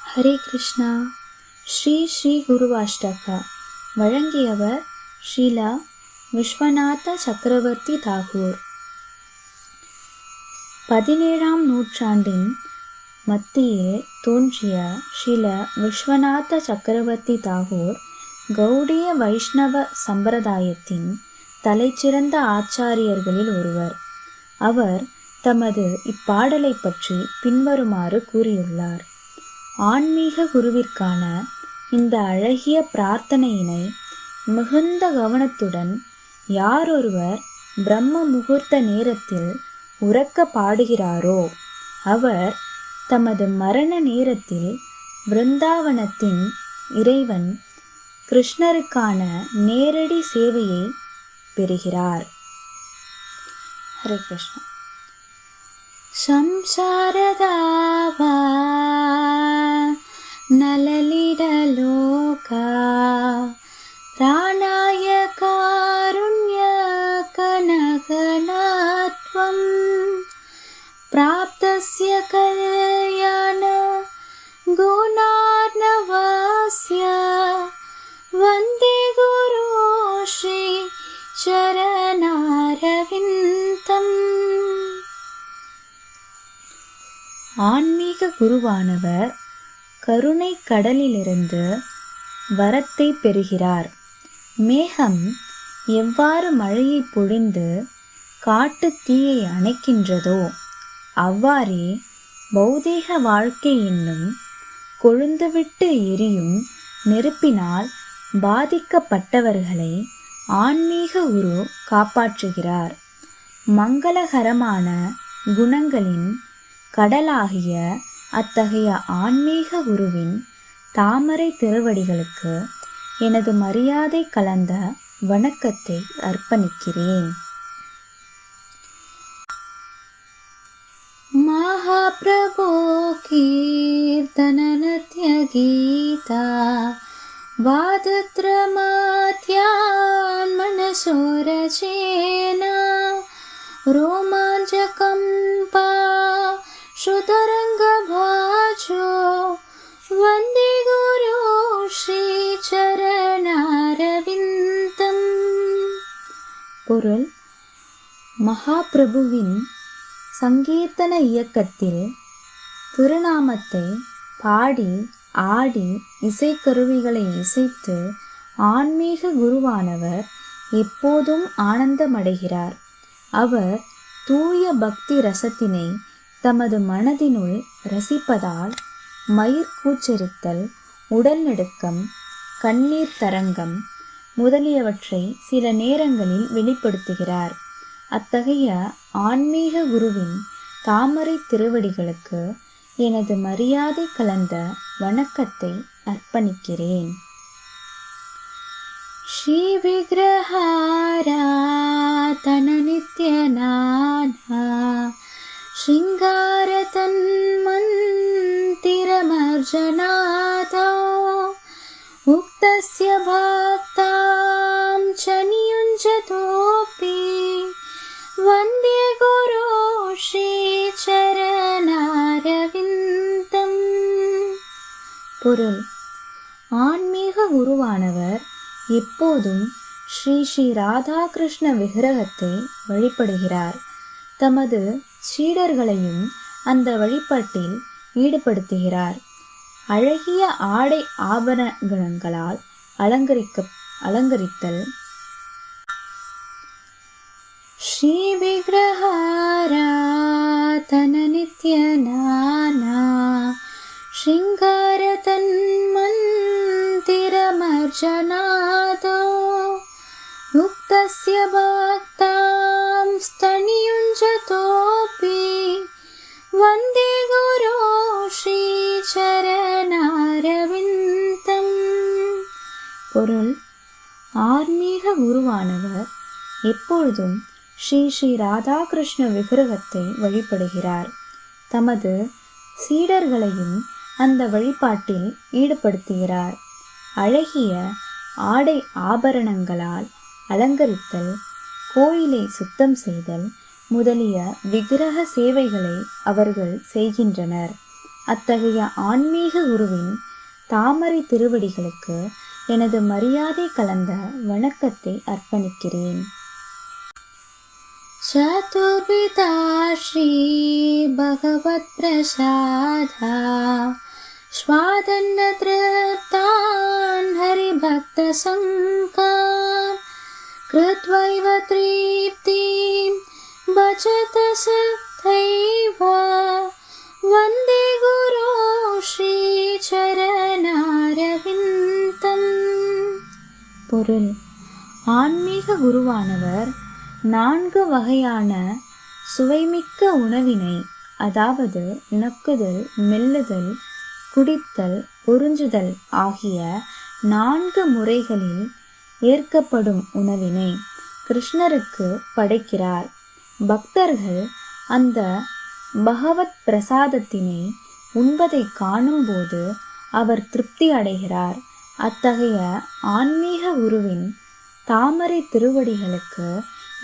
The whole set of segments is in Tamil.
ஹரே கிருஷ்ணா. ஸ்ரீ ஸ்ரீ குருவாஷ்டகா வழங்கியவர் ஸ்ரீலா விஸ்வநாத சக்கரவர்த்தி தாகூர். 17ஆம் நூற்றாண்டின் மத்தியில் தோன்றிய ஸ்ரீல விஸ்வநாத சக்கரவர்த்தி தாகூர் கௌடிய வைஷ்ணவ சம்பிரதாயத்தின் தலைச்சிறந்த ஆச்சாரியர்களில் ஒருவர். அவர் தமது இப்பாடலை பற்றி பின்வருமாறு கூறியுள்ளார். ஆன்மீக குருவிற்கான இந்த அழகிய பிரார்த்தனையினை மிகுந்த கவனத்துடன் யாரொருவர் பிரம்ம முகூர்த்த நேரத்தில் உரக்க பாடுகிறாரோ அவர் தமது மரண நேரத்தில் பிருந்தாவனத்தின் இறைவன் கிருஷ்ணருக்கான நேரடி சேவையை பெறுகிறார். ஹரே கிருஷ்ணா. ಸಂಸಾರದಾವಾ ನಲಲಿಡಲೋಕ ಪ್ರಾಣಾಯ ಕಾರುಣ್ಯ ಕನಗನಾತ್ವಂ ಪ್ರಾಪ್ತಸ್ಯ ಕಲ್ಯಾಣ ಗುಣಾರ್ಣವಸ್ಯ ವಂದೇ ಗುರು ಶ್ರೀ ಚರಣಾರವಿಂದಂ. ஆன்மீக குருவானவர் கருணை கடலிலிருந்து வரத்தை பெறுகிறார். மேகம் எவ்வாறு மழையை பொழிந்து காட்டு தீயை அணைக்கின்றதோ அவ்வாறே பௌதீக வாழ்க்கை என்னும் கொழுந்துவிட்டு எரியும் நெருப்பினால் பாதிக்கப்பட்டவர்களை ஆன்மீக குரு காப்பாற்றுகிறார். மங்களகரமான குணங்களின் கடலாகிய அத்தகைய ஆன்மீக குருவின் தாமரை திருவடிகளுக்கு எனது மரியாதை கலந்த வணக்கத்தை அர்ப்பணிக்கிறேன். மகாபிரபோ கீர்த்தன நித்ய கீதா வாதத்ரமாத்யான் மனசோரச்சேனா ரோமாஞ்சகம்பா ஸ்ருதரங்கபாஜோ வந்தே குரு ஸ்ரீ சரணாரவிந்தம். பொருள்: மகாபிரபுவின் சங்கீர்த்தன இயக்கத்தில் திருநாமத்தை பாடி ஆடி இசைக்கருவிகளை இசைத்து ஆன்மீக குருவானவர் எப்போதும் ஆனந்தமடைகிறார். அவர் தூய பக்தி ரசத்தினை தமது மனதினுள் ரசிப்பதால் மயிர் கூச்சரித்தல், உடல் நடுக்கம், கண்ணீர் தரங்கம் முதலியவற்றை சில நேரங்களில் வெளிப்படுத்துகிறார். அத்தகைய ஆன்மீக குருவின் தாமரை திருவடிகளுக்கு எனது மரியாதை கலந்த வணக்கத்தை அர்ப்பணிக்கிறேன். ஸ்ரீ விக்கிரஹாராதன நித்யநாதா ಶೃಂಗಾರ ತನ್ಮಂತಿರಮರ್ಜನಾದೋ ಉಕ್ತಸ್ಯ ಭಕ್ತಾಂ ಚ ನಿಯುಂಜತೋಪಿ ವಂದೇ ಗುರು ಶ್ರೀ ಚರಣಾರವಿಂದಂ. பொருள்: ஆன்மீக குருவானவர் எப்போதும் ஸ்ரீ ஸ்ரீ ராதாகிருஷ்ண விக்கிரகத்தை வழிபடுகிறார். தமது சீடர்களையும் அந்த வழிபாட்டில் ஈடுபடுத்துகிறார். அழகிய ஆடை ஆபரணங்களால் அலங்கரித்தல், ஸ்ரீ விக்கிரஹாராதன நித்யநாதா ಶ್ರಿಂಗಾರ ತನ್ಮಂತಿರಮರ್ಜನಾದೋ ಉಕ್ತಸ್ಯ ಭಕ್ತಾಂ ಸ್ತನಿಯುಂಜತೋಪಿ ವಂದೇ ಗುರು ಶ್ರೀ ಚರಣಾರವಿಂದಂ. பொருள்: ஆன்மீக குருவானவர் எப்பொழுதும் ஸ்ரீ ஸ்ரீ ராதாகிருஷ்ண விக்கிரகத்தை வழிபடுகிறார். தமது சீடர்களையும் அந்த வழிபாட்டில் ஈடுபடுத்துகிறார். அழகிய ஆடை ஆபரணங்களால் அலங்கரித்தல், கோயிலை சுத்தம் செய்தல் முதலிய விக்கிரக சேவைகளை அவர்கள் செய்கின்றனர். அத்தகைய ஆன்மீக குருவின் தாமரை திருவடிகளுக்கு எனது மரியாதை கலந்த வணக்கத்தை அர்ப்பணிக்கிறேன். சதுர்விதா ஸ்ரீ பகவத் பிரசாதா ஸ்வாதன்ன திருப்தான் ஹரிபக்த சங்கான் கிருத்வைவ த்ரீப்திம் பஜத சத்தைவ வந்தே குரு ஸ்ரீ சரணாரவிந்தம். பொருள்: ஆன்மீக குருவானவர் 4 வகையான சுவைமிக்க உணவினை, அதாவது நக்குதல், மெல்லுதல், குடித்தல், உறிஞ்சுதல் ஆகிய 4 முறைகளில் ஏற்கப்படும் உணவினை கிருஷ்ணருக்கு படைக்கிறார். பக்தர்கள் அந்த பகவத் பிரசாதத்தினை உண்பதை காணும்போது அவர் திருப்தி அடைகிறார். அத்தகைய ஆன்மீக குருவின் தாமரை திருவடிகளுக்கு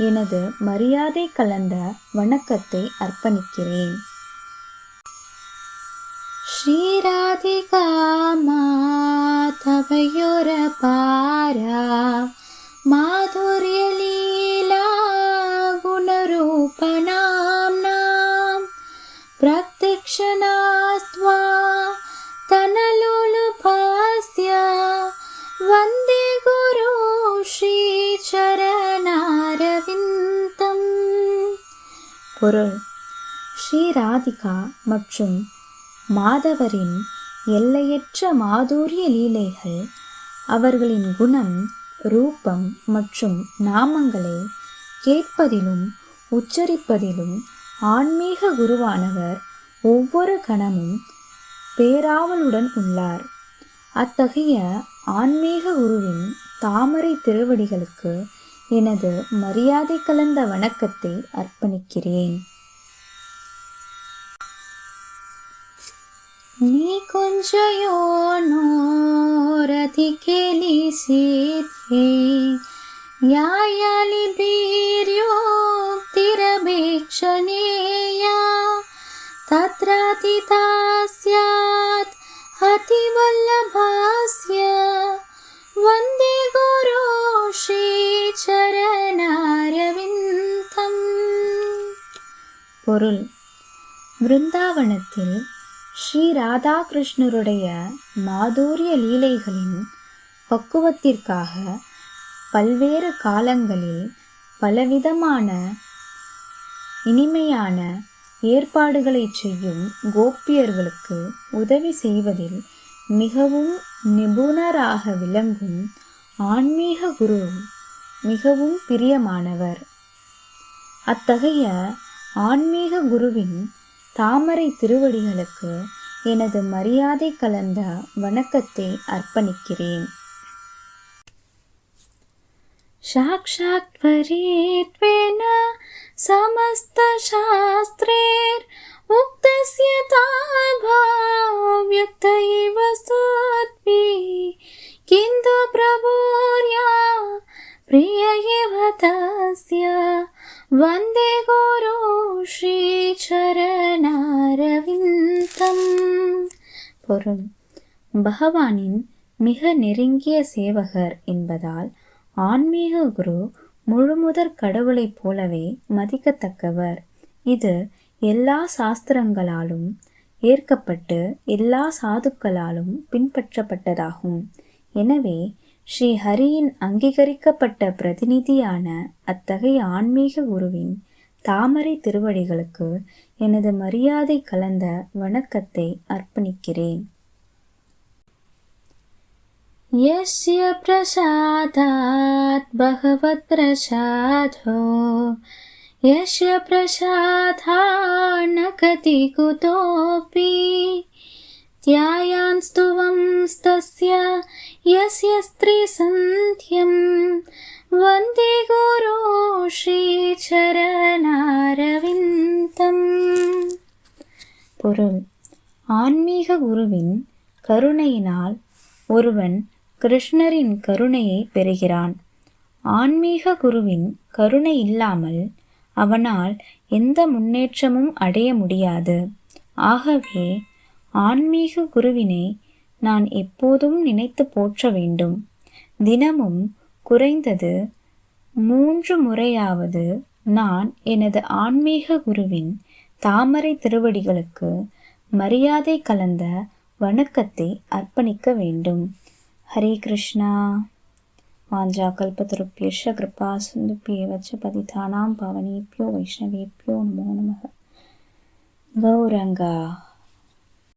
எனது மரியாதை கலந்த வணக்கத்தை அர்ப்பணிக்கிறேன். ஸ்ரீராதிகா மாதவயோரபாரா மாதுர்ய லீலா குணரூபநாம்னாம் பிரத்யக்ஷணாஸ்த்வா தனலோலுபாஸ்ய வந்தே குரு ஸ்ரீ சரணாரவிந்தம். பொருள்: ஸ்ரீ ராதிகா மற்றும் மாதவரின் எல்லையற்ற மாதுரிய லீலைகள், அவர்களின் குணம், ரூபம் மற்றும் நாமங்களை கேட்பதிலும் உச்சரிப்பதிலும் ஆன்மீக குருவானவர் ஒவ்வொரு கணமும் பேராவலுடன் உள்ளார். அத்தகைய ஆன்மீக குருவின் தாமரை திருவடிகளுக்கு எனது மரியாதை கலந்த வணக்கத்தை அர்ப்பணிக்கிறேன். நிகுஞ்சயோனோரதிகேலிசித்யே யாயாலிபீர்யோக்திரபேக்ஷணேயா தத்ராதிதா ஸ்யாத் அதிவல்லபாஸ்ய வந்தே குரு ஸ்ரீ சரணாரவிந்தம். பொருள்: பிருந்தாவனத்தில் ஸ்ரீ ராதாகிருஷ்ணருடைய மாதுரிய லீலைகளின் பக்குவத்திற்காக பல்வேறு காலங்களில் பலவிதமான இனிமையான ஏற்பாடுகளை செய்யும் கோபியர்களுக்கு உதவி செய்வதில் மிகவும் நிபுணராக விளங்கும் ஆன்மீக குரு மிகவும் பிரியமானவர். அத்தகைய ஆன்மீக குருவின் தாமரை திருவடிகளுக்கு எனது மரியாதை கலந்த வணக்கத்தை அர்ப்பணிக்கிறேன். சாக்ஷாத் பரீத்வேன சமஸ்த சாஸ்த்ரேர் உக்தஸ்ய தாபாவ்யக்தைவ சத்வி கிந்து பிரபுர்யா பிரியயேவ தஸ்ய வந்தே குரு ஸ்ரீ சரணாரவிந்தம். பொருள்: பகவானின் மிக நெருங்கிய சேவகர் என்பதால் ஆன்மீக குரு முழுமுதற் கடவுளைப் போலவே மதிக்கத்தக்கவர். இது எல்லா சாஸ்திரங்களாலும் ஏற்கப்பட்டு எல்லா சாதுக்களாலும் பின்பற்றப்பட்டதாகும். எனவே ஸ்ரீ ஹரியின் அங்கீகரிக்கப்பட்ட பிரதிநிதியான அத்தகைய ஆன்மீக குருவின் தாமரை திருவடிகளுக்கு எனது மரியாதை கலந்த வணக்கத்தை அர்ப்பணிக்கிறேன். யஸ்ய பிரசாதாத் பகவத் பிரசாதோ யஸ்ய பிரசாதா ந கதி குதோபி த்யாயான் ஸ்துவம் ஸ்தஸ்ய யஸ்ய ஸ்திரீ சந்த்யம் வந்தே குரு ஸ்ரீ சரணாரவிந்தம். பொருள்: ஆன்மீக குருவின் கருணையினால் ஒருவன் கிருஷ்ணரின் கருணையை பெறுகிறான். ஆன்மீக குருவின் கருணை இல்லாமல் அவனால் எந்த முன்னேற்றமும் அடைய முடியாது. ஆகவே ஆன்மீக குருவினை நான் எப்போதும் நினைத்து போற்ற வேண்டும். தினமும் குறைந்தது 3 முறையாவது நான் எனது ஆன்மீக குருவின் தாமரை திருவடிகளுக்கு மரியாதை கலந்த வணக்கத்தை அர்ப்பணிக்க வேண்டும். ஹரே கிருஷ்ணா. வாஞ்சாகல்பதருப்யஸ்ய கிருபா சிந்துப்யேவ ச பதிதானாம் பாவனேப்யோ வைஷ்ணவேப்யோ நமோ நமः. கௌரங்கா.